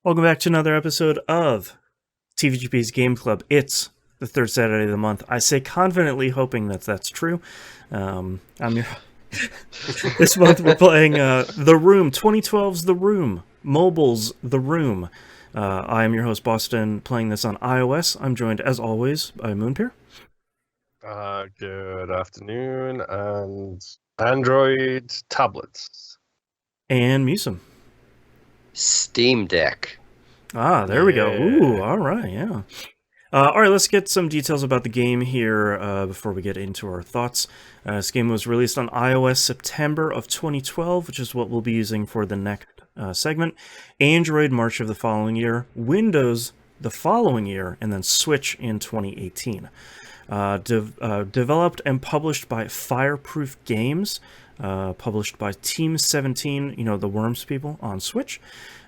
Welcome back to another episode of TVGP's Game Club. It's the third Saturday of the month. I say confidently, hoping that that's true. I'm your. This month we're playing The Room, 2012's The Room, mobile's The Room. I am your host Boston, playing this on iOS. I'm joined as always by Moonpier. Good afternoon, and Android tablets. And Musum. Steam Deck. Ah, there we go. Yeah. Ooh, all right, yeah. All right, let's get some details about the game here before we get into our thoughts. This game was released on iOS September of 2012, which is what we'll be using for the next segment. Android March of the following year, Windows the following year, and then Switch in 2018. Developed and published by Fireproof Games, published by Team 17, you know, the Worms people, on Switch.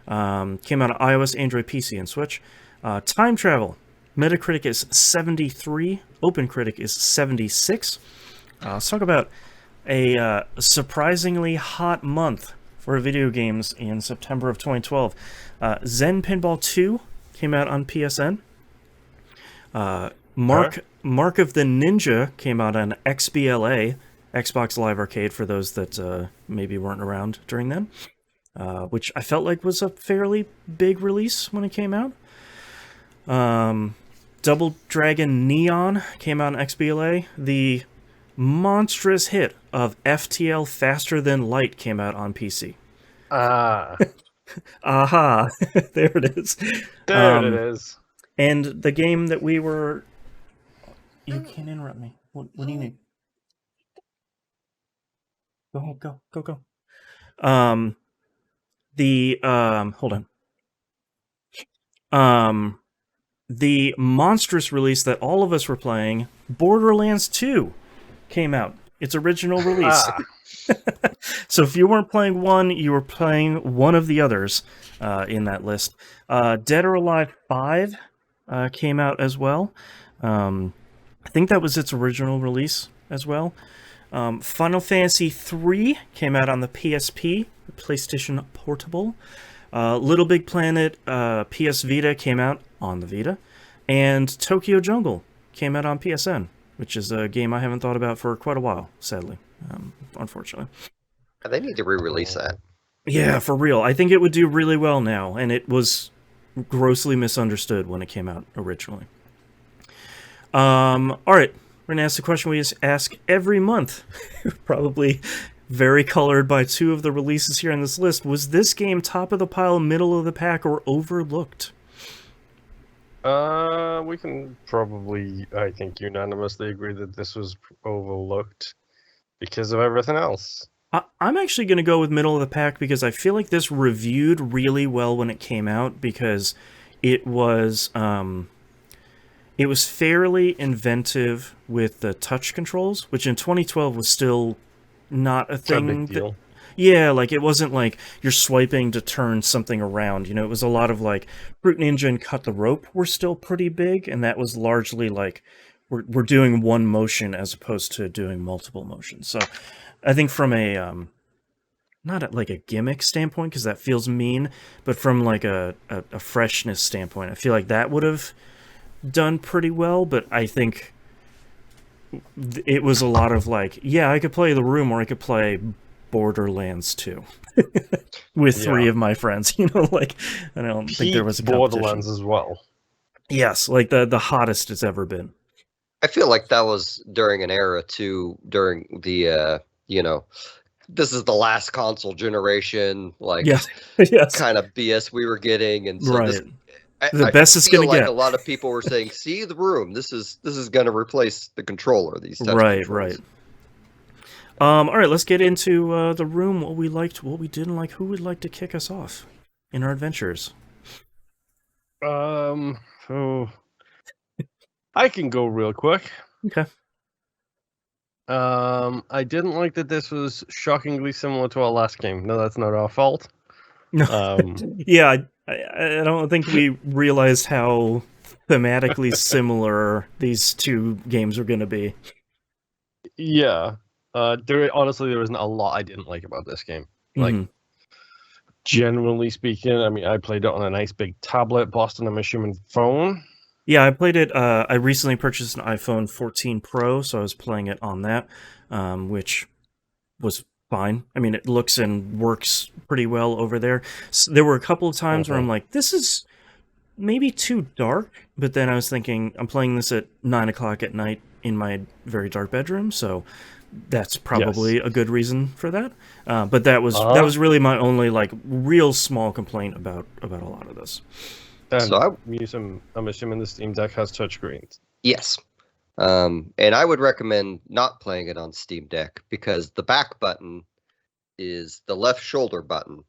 Came out on iOS, Android, PC, and Switch. Time travel. Metacritic is 73. OpenCritic is 76. Let's talk about a surprisingly hot month for video games in September of 2012. Zen Pinball 2 came out on PSN. Mark of the Ninja came out on XBLA, Xbox Live Arcade, for those that maybe weren't around during then, which I felt like was a fairly big release when it came out. Double Dragon Neon came out on XBLA. The monstrous hit of FTL Faster Than Light came out on PC. Ah, Aha! There it is. there it is. And the game that we were... You can't interrupt me. What do you need? Go ahead, go. Hold on. The monstrous release that all of us were playing, Borderlands 2, came out. Its original release. So if you weren't playing one, you were playing one of the others in that list. Dead or Alive 5 came out as well. I think that was its original release as well. Final Fantasy 3 came out on the PSP, the PlayStation Portable. Little Big Planet PS Vita came out on the Vita. And Tokyo Jungle came out on PSN, which is a game I haven't thought about for quite a while, sadly, unfortunately. They need to re-release that. Yeah, for real. I think it would do really well now, and it was grossly misunderstood when it came out originally. All right, we're going to ask the question we ask every month, probably very colored by two of the releases here on this list. Was this game top of the pile, middle of the pack, or overlooked? We can probably, I think, unanimously agree that this was overlooked because of everything else. I'm actually going to go with middle of the pack because I feel like this reviewed really well when it came out because it was fairly inventive with the touch controls, which in 2012 was still not a thing. It's a big deal. Yeah, like it wasn't like you're swiping to turn something around. You know, it was a lot of like Fruit Ninja and Cut the Rope were still pretty big, and that was largely like we're doing one motion as opposed to doing multiple motions. So I think from a not like a gimmick standpoint, because that feels mean, but from like a freshness standpoint, I feel like that would have done pretty well. But I think it was a lot of like, yeah, I could play The Room or I could play Borderlands 2 with three of my friends. You know, like I don't think there was a Borderlands as well. Yes, like the hottest it's ever been. I feel like that was during an era too, during the this is the last console generation, like yes. kind of BS we were getting, and so right. I best it's gonna get. A lot of people were saying, "See The Room. This is going to replace the controller." These touch right, controls. right. All right, let's get into The Room. What we liked, what we didn't like. Who would like to kick us off in our adventures? Oh, I can go real quick. Okay. I didn't like that this was shockingly similar to our last game. No, that's not our fault. No. Yeah, I don't think we realized how thematically similar these two games were going to be. Yeah. There wasn't a lot I didn't like about this game. Like, Generally speaking, I mean, I played it on a nice big tablet. Boston, I'm assuming phone. Yeah, I played it. I recently purchased an iPhone 14 Pro, so I was playing it on that, which was fine. I mean, it looks and works pretty well over there. There were a couple of times where I'm like, this is maybe too dark, but then I was thinking, I'm playing this at 9 o'clock at night in my very dark bedroom, so that's probably a good reason for that. But that was really my only like real small complaint about a lot of this. So I'm assuming the Steam Deck has touchscreens. Yes. And I would recommend not playing it on Steam Deck because the back button is the left shoulder button.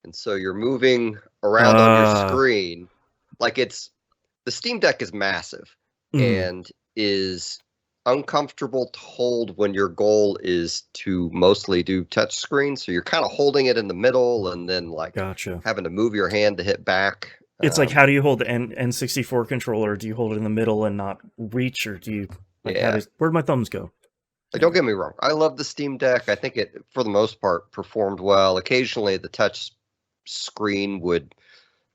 And so you're moving around on your screen. Like the Steam Deck is massive and is uncomfortable to hold when your goal is to mostly do touch screen. So you're kind of holding it in the middle and then like having to move your hand to hit back. It's like, how do you hold the N64 controller? Do you hold it in the middle and not reach, or do you? Like, where'd my thumbs go? Like, don't get me wrong. I love the Steam Deck. I think it, for the most part, performed well. Occasionally, the touch screen would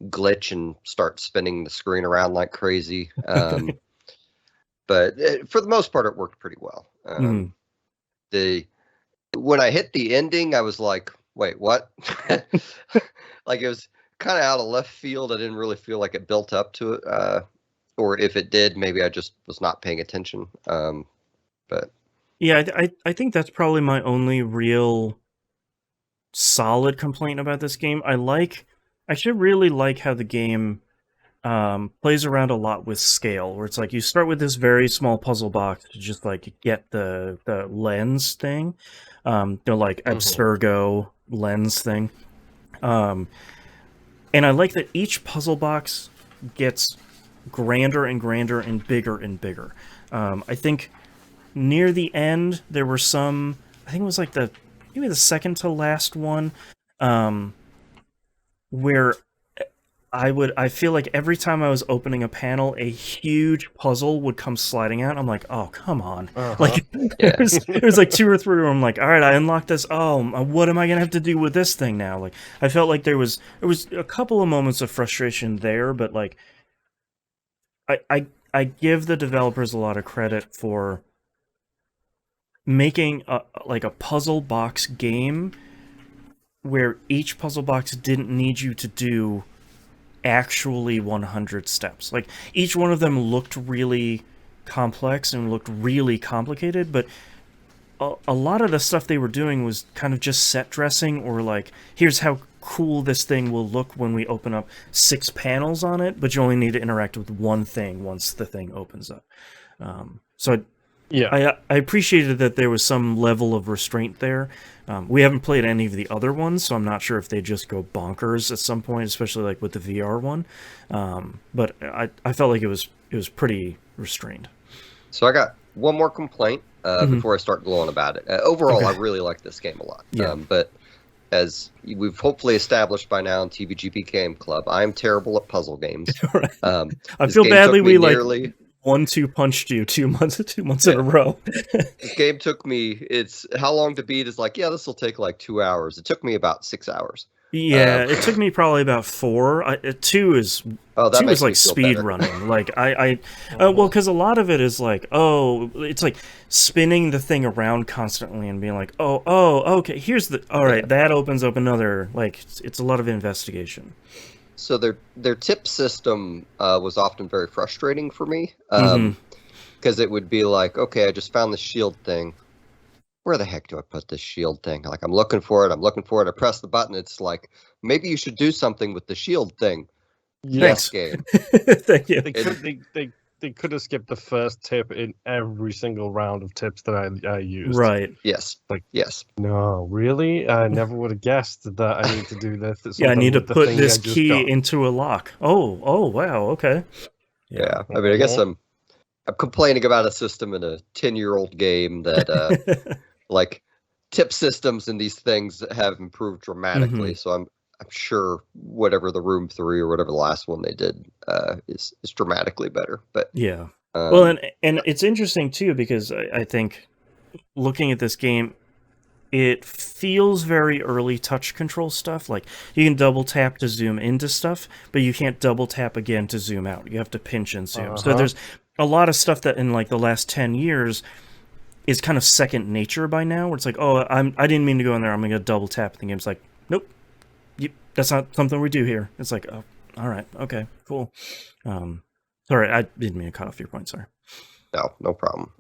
glitch and start spinning the screen around like crazy. But for the most part, it worked pretty well. When I hit the ending, I was like, wait, what? Like, it was kind of out of left field. I didn't really feel like it built up to it. Or if it did, maybe I just was not paying attention. But yeah, I think that's probably my only real solid complaint about this game. I should really like how the game plays around a lot with scale, where it's like you start with this very small puzzle box to just like get the lens thing, like Abstergo lens thing. And I like that each puzzle box gets grander and grander and bigger. I think near the end there were some. I think it was like maybe the second to last one, where I feel like every time I was opening a panel, a huge puzzle would come sliding out. I'm like, oh, come on. Like, there's like 2 or 3 where I'm like, all right, I unlocked this. Oh, what am I going to have to do with this thing now? Like, I felt like there was a couple of moments of frustration there, but like, I give the developers a lot of credit for making like a puzzle box game where each puzzle box didn't need you to do actually 100 steps. Like, each one of them looked really complex and looked really complicated, but a lot of the stuff they were doing was kind of just set dressing, or like, here's how cool this thing will look when we open up 6 panels on it, but you only need to interact with one thing once the thing opens up. I appreciated that there was some level of restraint there. We haven't played any of the other ones, so I'm not sure if they just go bonkers at some point, especially like with the VR one. But I felt like it was pretty restrained. So I got one more complaint before I start glowing about it. Overall, I really like this game a lot. Yeah. But as we've hopefully established by now in TVGP Game Club, I'm terrible at puzzle games. Right. I feel badly we nearly... like 1-2 punched you 2 months in a row. This game took me, it's how long to beat is like, this will take like 2 hours. It took me about 6 hours. Yeah, it took me probably about 4. 2 is like speed running. Like well, because a lot of it is like, it's like spinning the thing around constantly and being like, okay, here's that opens up another, like, it's a lot of investigation. So their tip system was often very frustrating for me, because it would be like, okay, I just found the shield thing. Where the heck do I put this shield thing? Like, I'm looking for it. I press the button. It's like, maybe you should do something with the shield thing. Yes, game. Thank you. They could have skipped the first tip in every single round of tips that I used. Right. Yes. Yes. No, really? I never would have guessed that I need to do this. I need to put this key into a lock. Oh, wow, okay. Yeah. I mean, I guess I'm complaining about a system in a 10-year-old game that, like, tip systems and these things have improved dramatically. So I'm sure whatever the Room 3 or whatever the last one they did is dramatically better. But yeah. Well, and it's interesting too, because I think looking at this game, it feels very early touch control stuff. Like, you can double tap to zoom into stuff, but you can't double tap again to zoom out. You have to pinch and zoom. So there's a lot of stuff that in like the last 10 years is kind of second nature by now, where it's like, oh, I didn't mean to go in there, I'm gonna double tap. The game's like, nope, that's not something we do here. It's like, oh, all right, okay, cool. Sorry, I didn't mean to cut off your point. Sorry. No problem.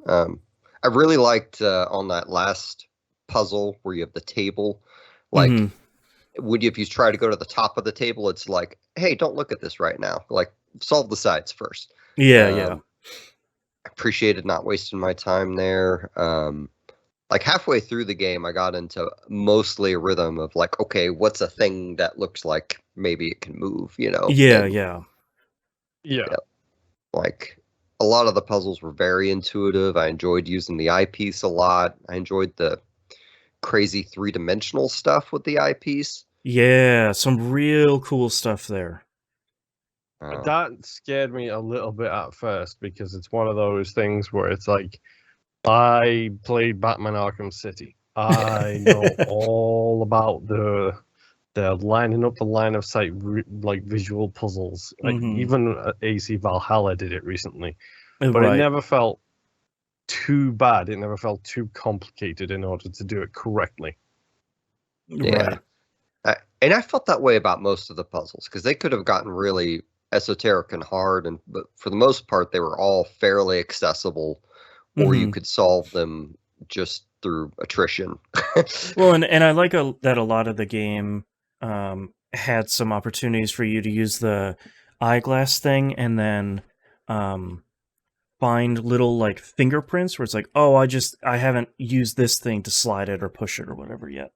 I really liked on that last puzzle where you have the table, like if you try to go to the top of the table, it's like, hey, don't look at this right now. Like, solve the sides first. Yeah. I appreciated not wasting my time there. Like halfway through the game, I got into mostly a rhythm of like, okay, what's a thing that looks like maybe it can move, you know? Yeah. Like, a lot of the puzzles were very intuitive. I enjoyed using the eyepiece a lot. I enjoyed the crazy three-dimensional stuff with the eyepiece. Yeah, some real cool stuff there. That scared me a little bit at first because it's one of those things where it's like, I played Batman Arkham City. I know all about the lining up the line of sight like visual puzzles. Like even AC Valhalla did it recently, but it never felt too bad. It never felt too complicated in order to do it correctly. Yeah, and I felt that way about most of the puzzles because they could have gotten really esoteric and hard, but for the most part, they were all fairly accessible, or you could solve them just through attrition. Well, and I like that a lot of the game had some opportunities for you to use the eyeglass thing and then find little like fingerprints where it's like, oh, I haven't used this thing to slide it or push it or whatever yet.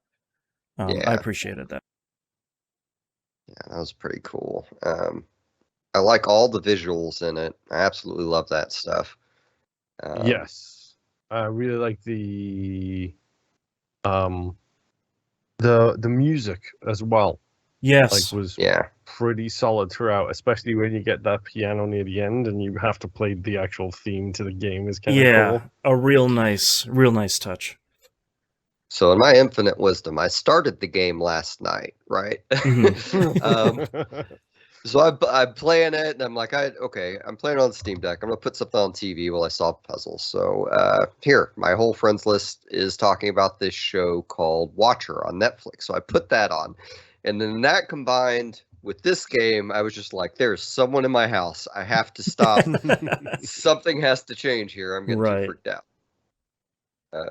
I appreciated that. Yeah, that was pretty cool. I like all the visuals in it. I absolutely love that stuff. Yes, I really like the music as well. Yes, like was pretty solid throughout, especially when you get that piano near the end and you have to play the actual theme to the game is kind of cool. A real nice touch. So in my infinite wisdom, I started the game last night, right? So I'm playing it, and I'm like, I'm playing on the Steam Deck. I'm going to put something on TV while I solve puzzles. So here, my whole friends list is talking about this show called Watcher on Netflix. So I put that on. And then that combined with this game, I was just like, there's someone in my house. I have to stop. Something has to change here. I'm getting too freaked out.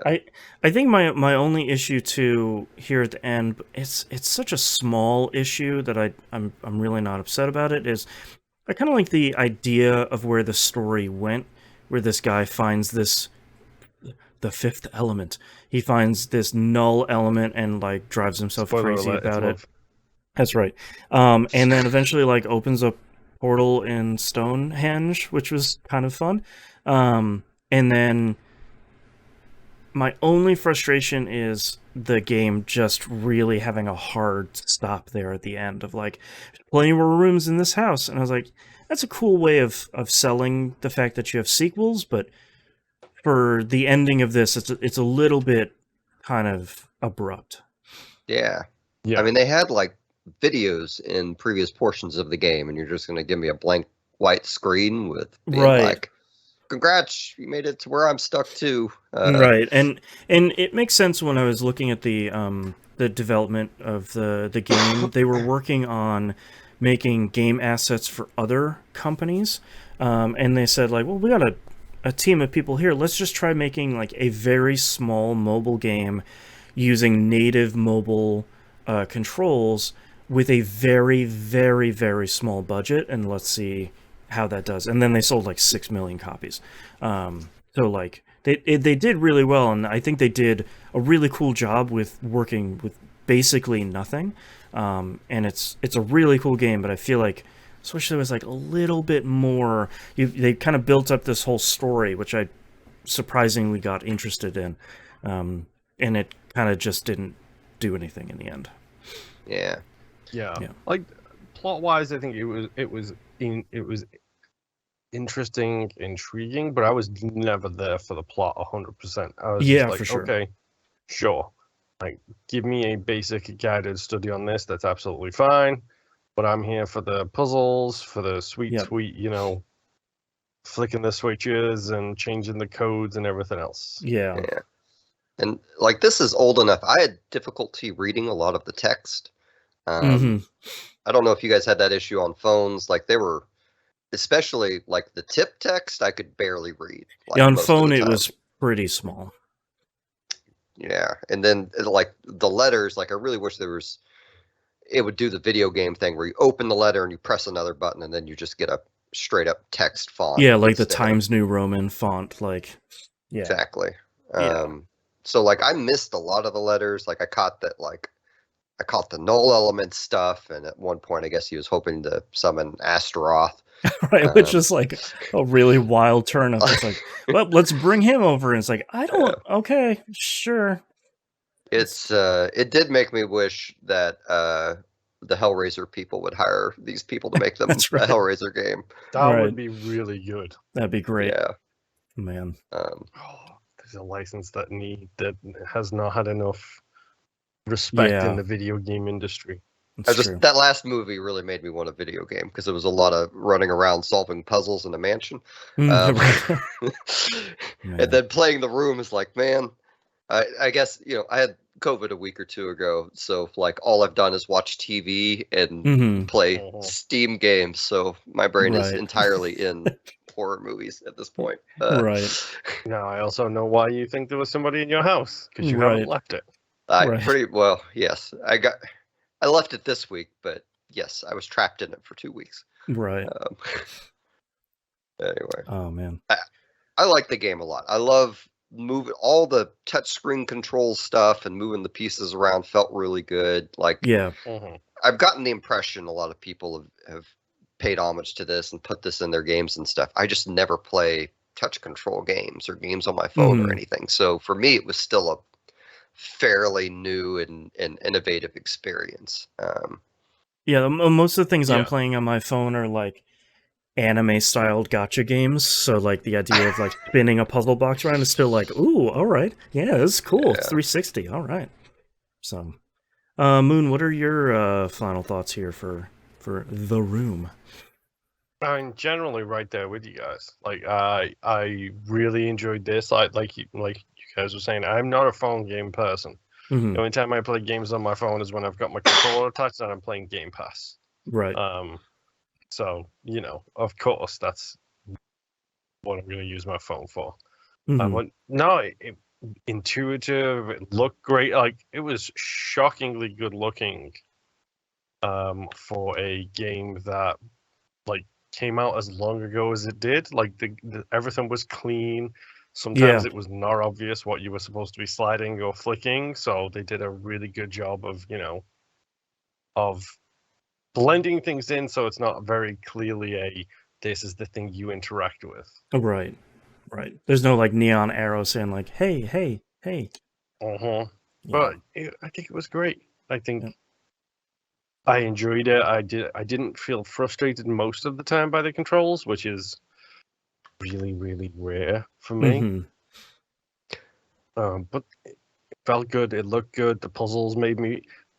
I think my only issue too here at the end, it's such a small issue that I'm really not upset about it, is I kind of like the idea of where the story went, where this guy finds the fifth element. He finds this null element and like drives himself crazy about it. That's right. And then eventually like opens a portal in Stonehenge, which was kind of fun. And then my only frustration is the game just really having a hard stop there at the end of like, plenty more rooms in this house. And I was like, that's a cool way of selling the fact that you have sequels, but for the ending of this, it's a little bit kind of abrupt. Yeah. I mean, they had like videos in previous portions of the game, and you're just going to give me a blank white screen with being like, congrats, you made it to where I'm stuck too. Right, and it makes sense when I was looking at the development of the game. They were working on making game assets for other companies, and they said like, well, we got a team of people here. Let's just try making like a very small mobile game using native mobile controls with a very, very, very small budget, and let's see how that does. And then they sold like 6 million copies. So like they did really well, and I think they did a really cool job with working with basically nothing. And it's a really cool game, but I feel like I wish there was like a little bit more. They kind of built up this whole story, which I surprisingly got interested in, and it kind of just didn't do anything in the end. Yeah. Like plot wise, I think it was interesting, intriguing, but I was never there for the plot 100%. I was just like, for sure. Okay, sure. Like, give me a basic guided study on this. That's absolutely fine. But I'm here for the puzzles, for the sweet, flicking the switches and changing the codes and everything else. Yeah. And like, this is old enough. I had difficulty reading a lot of the text. I don't know if you guys had that issue on phones. Like, they were, especially like the tip text, I could barely read. Like, on phone, it was pretty small. Yeah, and then like the letters, like I really wish it would do the video game thing where you open the letter and you press another button and then you just get a straight up text font. Yeah, like the Times New Roman font, like, yeah. Exactly. So like I missed a lot of the letters. Like I caught the null element stuff, and at one point I guess he was hoping to summon Astaroth. Right, which is like a really wild turn of it's like, well, let's bring him over, and it's like, I don't okay, sure. It did make me wish that the Hellraiser people would hire these people to make them a Hellraiser game. That would be really good. That'd be great. Yeah. Man. There's a license that has not had enough respect in the video game industry. That last movie really made me want a video game because it was a lot of running around solving puzzles in a mansion. And then playing the room is like, man, I guess, I had COVID a week or two ago. So like all I've done is watch TV and play Steam games. So my brain is entirely in horror movies at this point. Right. Now I also know why you think there was somebody in your house, because you haven't left it. Pretty well, yes. I left it this week, but yes, I was trapped in it for 2 weeks. Right. Anyway. Oh, man. I like the game a lot. I love moving all the touchscreen control stuff, and moving the pieces around felt really good. Like, I've gotten the impression a lot of people have paid homage to this and put this in their games and stuff. I just never play touch control games or games on my phone or anything. So for me, it was still a fairly new and innovative experience. Most of the things I'm playing on my phone are like anime styled gacha games, so like the idea of like spinning a puzzle box around is still like, ooh, all right, yeah, this is cool. It's 360, all right. So Moon, what are your final thoughts here for The Room? I'm generally right there with you guys. Like I really enjoyed this. Like you guys were saying, I'm not a phone game person. The only time I play games on my phone is when I've got my controller attached and I'm playing Game Pass. Right. So, of course, that's what I'm going to use my phone for. Intuitive, it looked great. Like, it was shockingly good looking for a game that, like, came out as long ago as it did. Like, everything was clean. Sometimes it was not obvious what you were supposed to be sliding or flicking, so they did a really good job of, of blending things in so it's not very clearly this is the thing you interact with. Right. There's no like neon arrow saying like, hey. But I think it was great. I think I enjoyed it. I didn't feel frustrated most of the time by the controls, which is really, really rare for me. But it felt good. It looked good. The puzzles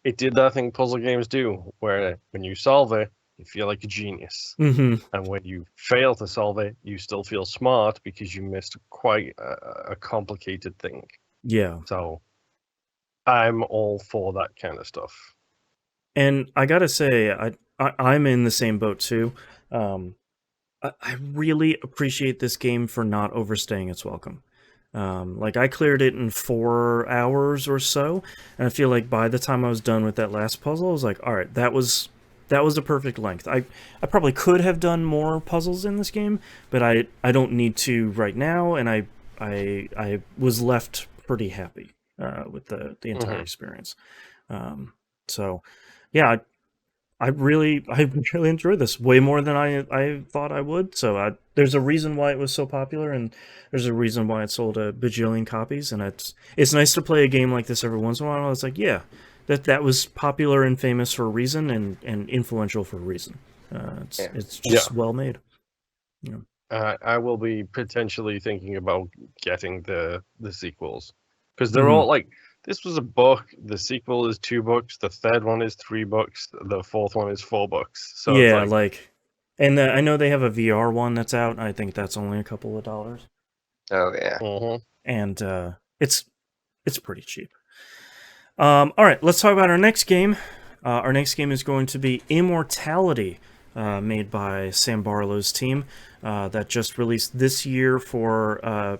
it did that thing puzzle games do, where when you solve it, you feel like a genius. And when you fail to solve it, you still feel smart because you missed quite a complicated thing. Yeah. So I'm all for that kind of stuff. And I gotta say, I'm in the same boat too. I really appreciate this game for not overstaying its welcome. Like I cleared it in 4 hours or so, and I feel like by the time I was done with that last puzzle, I was like, all right, that was the perfect length. I probably could have done more puzzles in this game, but I don't need to right now, and I was left pretty happy with the entire experience. So yeah, I really enjoyed this way more than I thought I would. So there's a reason why it was so popular, and there's a reason why it sold a bajillion copies. And it's nice to play a game like this every once in a while. It's like, yeah, that was popular and famous for a reason, and influential for a reason. It's just well made. I will be potentially thinking about getting the sequels, because they're all like this was $1. The sequel is $2. The third one is $3. The fourth one is $4. So yeah, it's like, and I know they have a VR one that's out. I think that's only a couple of dollars, Oh yeah. and it's pretty cheap. All right, let's talk about our next game. Our next game is going to be Immortality, made by Sam Barlow's team, that just released this year for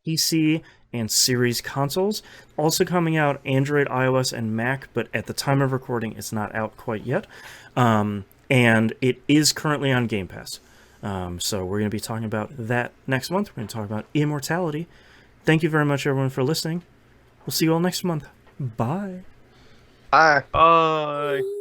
PC and Series consoles. Also coming out Android, iOS, and Mac, but at the time of recording, it's not out quite yet. And it is currently on Game Pass. So we're going to be talking about that next month. We're going to talk about Immortality. Thank you very much, everyone, for listening. We'll see you all next month. Bye. Bye. Bye.